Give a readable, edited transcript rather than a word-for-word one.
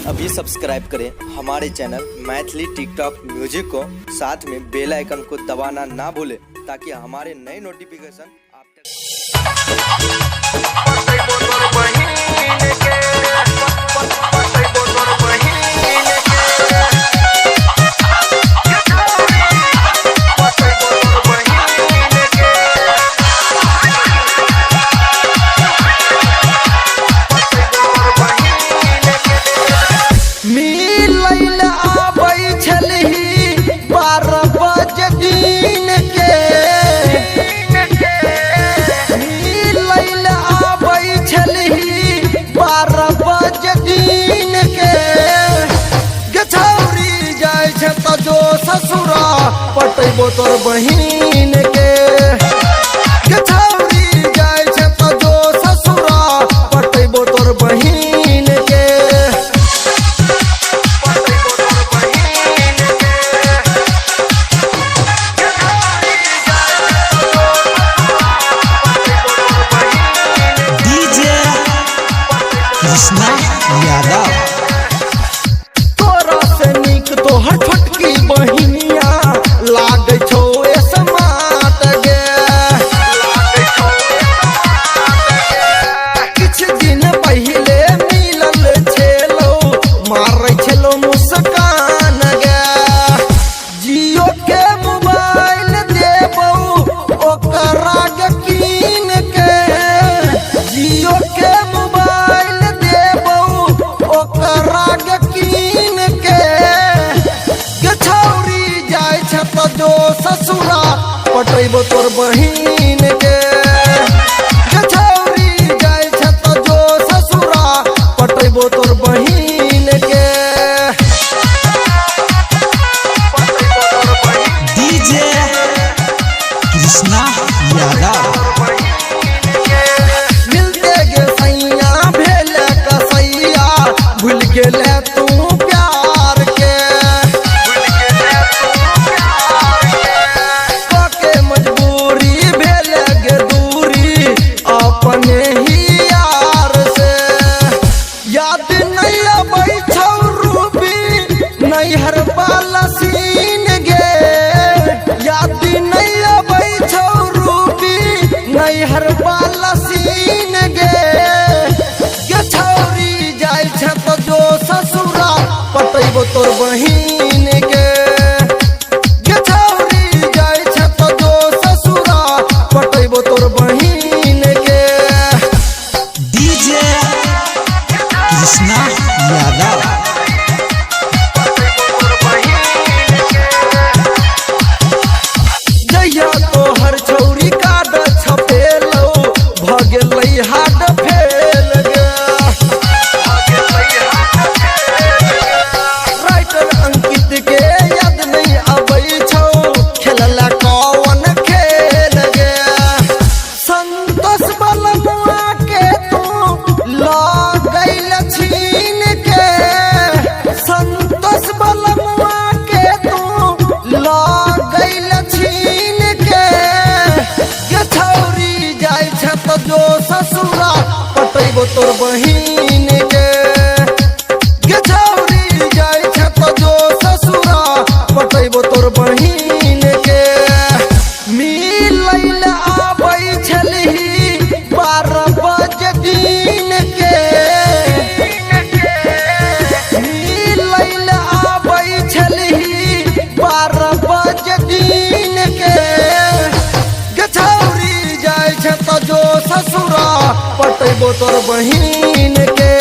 अभी सब्सक्राइब करें हमारे चैनल मैथिली टिकटॉक म्यूजिक को, साथ में बेल आइकन को दबाना ना भूलें ताकि हमारे नए नोटिफिकेशन आप पटैबो तोर बहिन के छौरी जाय छै त जो ससुरा पटैबो तोर बहिन के डीजे कृष्णा यादव तोरा से नीक तोहर छोटकी बहिनिया लागे छौ ए समात गे किछ दिन पहिले मिलल छेलो मारै छेलो मुस्कान गे जियो के मोबाइल देबौ ओकरा गे कीन के जियो के मोबाइल देबौ ओकरा गे कीन के जो ससुरा पटैबो तोर बहिन के छौरी जाय छै त जो ससुरा पटैबो तोर बहिन के डीजे कृष्णा यादव मिलते गे सैया भेले कसैया भूल गेले तू प्यार के मजबूरी भेले गे दूरी अपने ही यार से याद नहीं अबै छौ रूबी नैहर वाला सीन गे याद नहीं अबै छौ रूबी नैहर वाला सीन गे छौरी जाय छै त जो ससुरा पटैबो तोर बहिन के पटैबो तोर बहिन के डीजे कृष्णा यादव जहिया तोहर छौरी काड छपेलौ भ गेलै हाड फेल गे राइटर अंकित के याद नहीं अबै छौ खेलला कौन खेल गे संतोष बलमुआ के तू लगैल छीन के संतोष बलमुआ के तू लगैल छीन के छौरी जाय छै त जो ससुरा पटैबो तोर बहिन के छौरी जाय छै त जो ससुरा पटैबो तोर बहिन के मिलैल आबै छलही 12 बजे दिन के मिलैल आबै छलही 12 बजे दिन के छौरी जाय छै त जो ससुरा पटैबो तोर बहिन के।